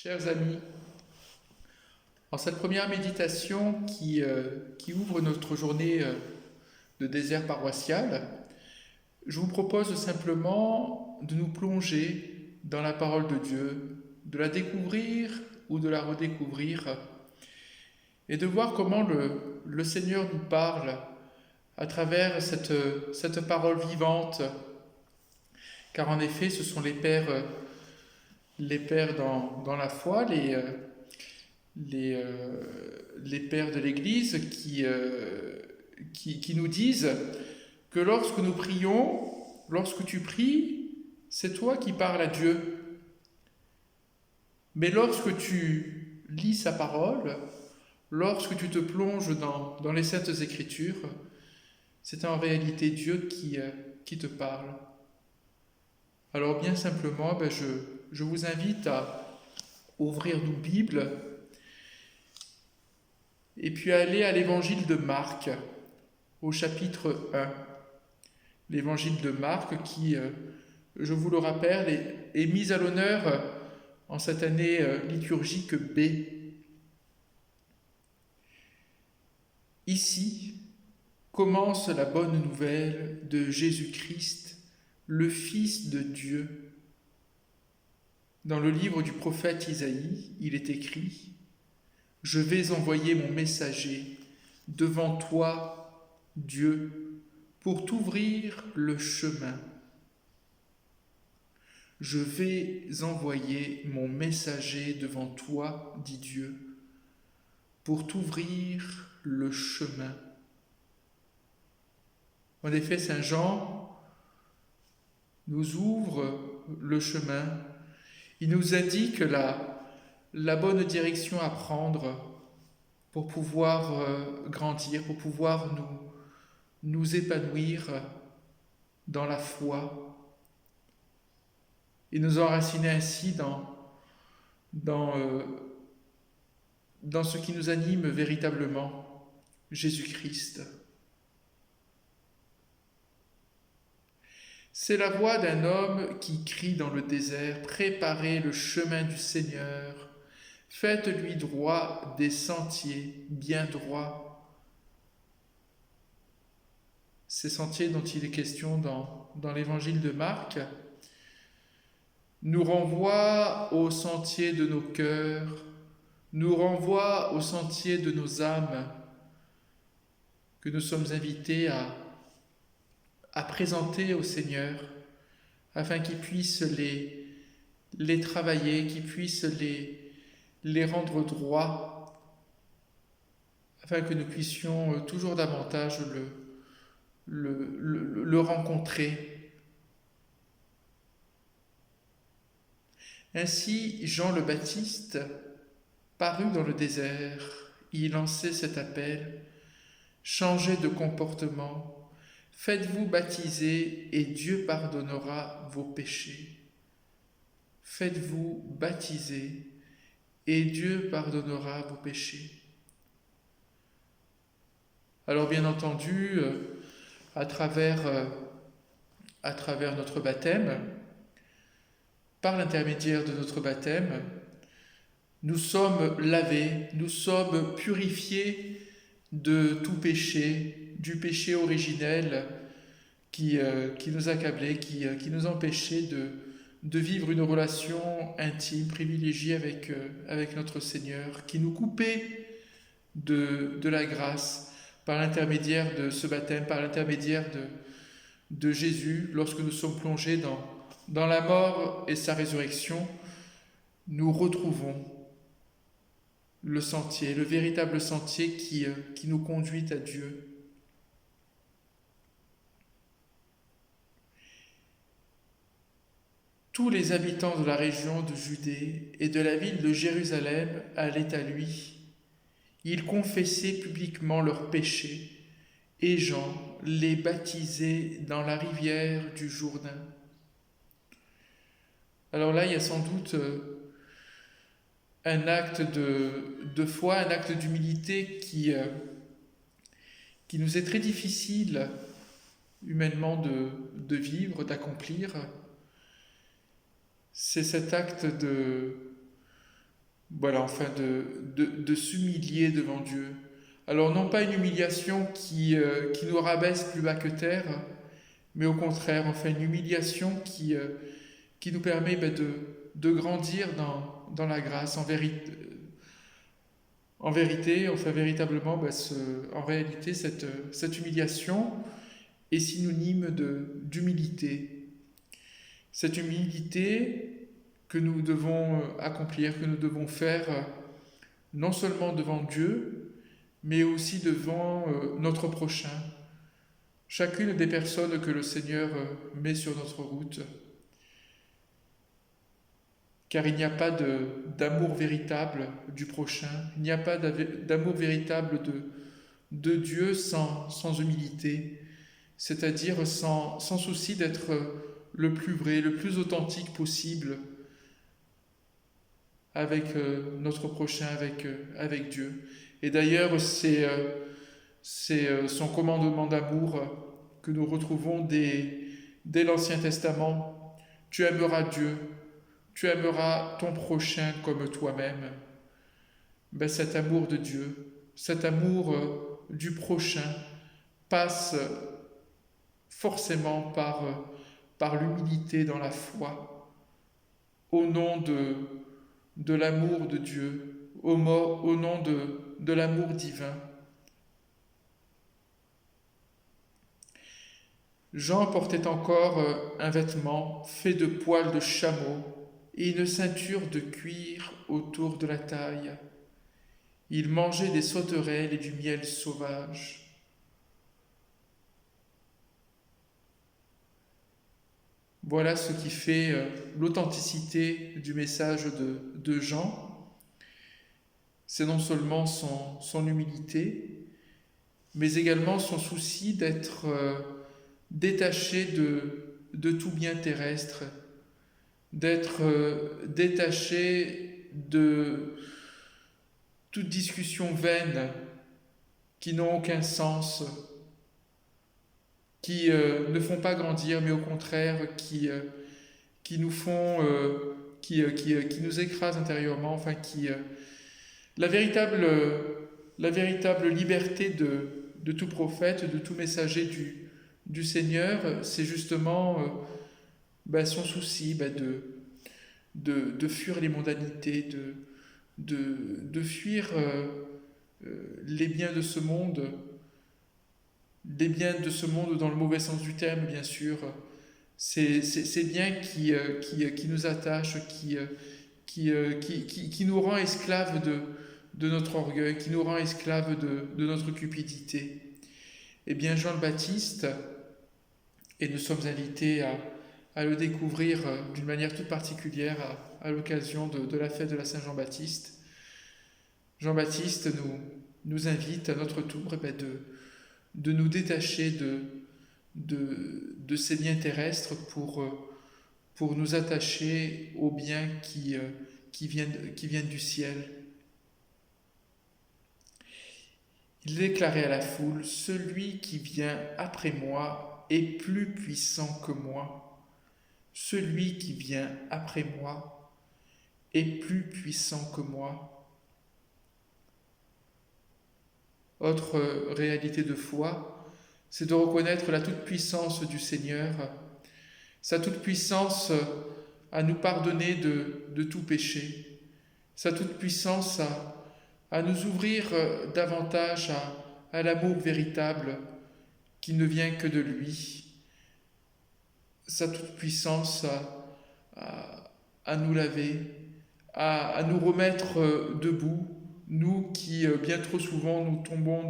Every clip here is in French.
Chers amis, en cette première méditation qui ouvre notre journée de désert paroissial, je vous propose simplement de nous plonger dans la parole de Dieu, de la découvrir ou de la redécouvrir, et de voir comment le Seigneur nous parle à travers cette parole vivante, car en effet ce sont les pères dans la foi, les pères de l'Église qui nous disent que lorsque nous prions, lorsque tu pries, c'est toi qui parles à Dieu. Mais lorsque tu lis sa parole, lorsque tu te plonges dans les Saintes Écritures, c'est en réalité Dieu qui te parle. Alors bien simplement, je vous invite à ouvrir nos Bibles et puis à aller à l'évangile de Marc, au chapitre 1. L'évangile de Marc qui, je vous le rappelle, est mis à l'honneur en cette année liturgique B. Ici commence la bonne nouvelle de Jésus-Christ, le Fils de Dieu. Dans le livre du prophète Isaïe, il est écrit « Je vais envoyer mon messager devant toi, Dieu, pour t'ouvrir le chemin. Je vais envoyer mon messager devant toi, dit Dieu, pour t'ouvrir le chemin. » En effet, Saint Jean nous ouvre le chemin. Il nous indique la bonne direction à prendre pour pouvoir grandir, pour pouvoir nous épanouir dans la foi et nous enraciner ainsi dans ce qui nous anime véritablement, Jésus-Christ. C'est la voix d'un homme qui crie dans le désert « Préparez le chemin du Seigneur, faites-lui droit des sentiers bien droits. » Ces sentiers dont il est question dans l'évangile de Marc nous renvoient aux sentiers de nos cœurs, nous renvoient aux sentiers de nos âmes que nous sommes invités à présenter au Seigneur, afin qu'il puisse les travailler, qu'il puisse les rendre droits, afin que nous puissions toujours davantage le rencontrer. Ainsi, Jean le Baptiste parut dans le désert, il lançait cet appel « Changez de comportement ». Faites-vous baptiser et Dieu pardonnera vos péchés. Faites-vous baptiser et Dieu pardonnera vos péchés. Alors bien entendu, à travers notre baptême, par l'intermédiaire de notre baptême, nous sommes lavés, nous sommes purifiés de tout péché, du péché originel qui nous accablait, qui nous empêchait de vivre une relation intime, privilégiée avec notre Seigneur, qui nous coupait de la grâce par l'intermédiaire de ce baptême, par l'intermédiaire de Jésus. Lorsque nous sommes plongés dans la mort et sa résurrection, nous retrouvons le sentier, le véritable sentier qui nous conduit à Dieu. Tous les habitants de la région de Judée et de la ville de Jérusalem allaient à lui. Ils confessaient publiquement leurs péchés et Jean les baptisait dans la rivière du Jourdain. Alors là, il y a sans doute un acte de foi, un acte d'humilité qui nous est très difficile humainement de vivre, d'accomplir. C'est cet acte voilà, enfin de s'humilier devant Dieu. Alors non pas une humiliation qui nous rabaisse plus bas que terre, mais au contraire, enfin une humiliation qui nous permet de grandir dans la grâce. En vérité, enfin véritablement, en réalité, cette humiliation est synonyme d'humilité. Cette humilité que nous devons accomplir, que nous devons faire non seulement devant Dieu, mais aussi devant notre prochain. Chacune des personnes que le Seigneur met sur notre route. Car il n'y a pas d'amour véritable du prochain, il n'y a pas d'amour véritable de Dieu sans humilité, c'est-à-dire sans souci d'être le plus vrai, le plus authentique possible avec notre prochain, avec Dieu. Et d'ailleurs, c'est son commandement d'amour que nous retrouvons dès l'Ancien Testament. Tu aimeras Dieu, tu aimeras ton prochain comme toi-même. Cet amour de Dieu, cet amour du prochain passe forcément par l'humilité dans la foi, au nom de l'amour de Dieu, au nom de l'amour divin. Jean portait encore un vêtement fait de poils de chameau et une ceinture de cuir autour de la taille. Il mangeait des sauterelles et du miel sauvage. Voilà ce qui fait l'authenticité du message de Jean. C'est non seulement son humilité, mais également son souci d'être détaché de tout bien terrestre, d'être détaché de toute discussion vaine qui n'ont aucun sens, qui ne font pas grandir, mais au contraire qui nous font, qui nous écrasent intérieurement, enfin la véritable, la véritable liberté de tout prophète, de tout messager du Seigneur, c'est justement son souci de fuir les mondanités, de fuir les biens de ce monde, des biens de ce monde dans le mauvais sens du terme, bien sûr. Ces biens qui nous attachent, qui nous rend esclaves de notre orgueil, qui nous rend esclaves de notre cupidité. Eh bien, Jean le Baptiste, et nous sommes invités à le découvrir d'une manière toute particulière à l'occasion de la fête de la Saint-Jean-Baptiste. Jean-Baptiste nous invite à notre tour de nous détacher de ces biens terrestres pour nous attacher aux biens qui viennent du ciel. Il déclarait à la foule, « Celui qui vient après moi est plus puissant que moi. Celui qui vient après moi est plus puissant que moi. » Autre réalité de foi, c'est de reconnaître la toute-puissance du Seigneur, sa toute-puissance à nous pardonner de tout péché, sa toute-puissance à nous ouvrir davantage à l'amour véritable qui ne vient que de lui, sa toute-puissance à nous laver, à nous remettre debout, nous qui bien trop souvent nous tombons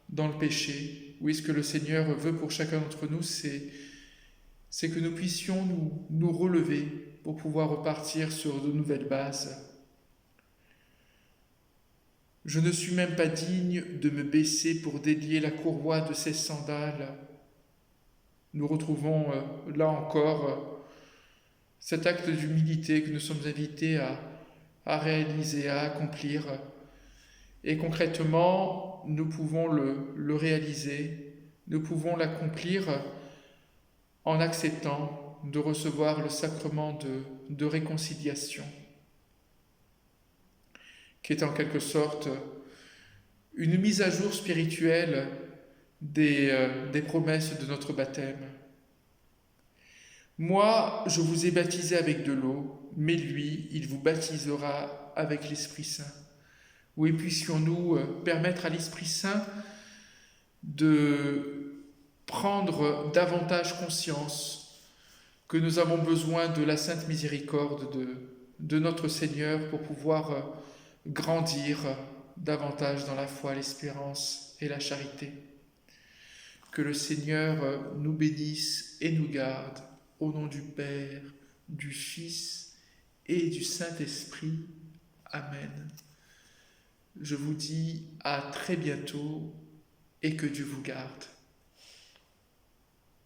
dans le péché. Oui, ce que le Seigneur veut pour chacun d'entre nous, c'est que nous puissions nous relever pour pouvoir repartir sur de nouvelles bases. Je ne suis même pas digne de me baisser pour délier la courroie de ses sandales. Nous retrouvons là encore cet acte d'humilité que nous sommes invités à réaliser, à accomplir. Et concrètement, nous pouvons le réaliser, nous pouvons l'accomplir en acceptant de recevoir le sacrement de réconciliation. qui est en quelque sorte une mise à jour spirituelle des promesses de notre baptême. Moi, je vous ai baptisé avec de l'eau, mais lui, il vous baptisera avec l'Esprit Saint. Oui, puissions-nous permettre à l'Esprit Saint de prendre davantage conscience que nous avons besoin de la sainte miséricorde de notre Seigneur pour pouvoir grandir davantage dans la foi, l'espérance et la charité. Que le Seigneur nous bénisse et nous garde, au nom du Père, du Fils et du Saint-Esprit. Amen. Je vous dis à très bientôt et que Dieu vous garde.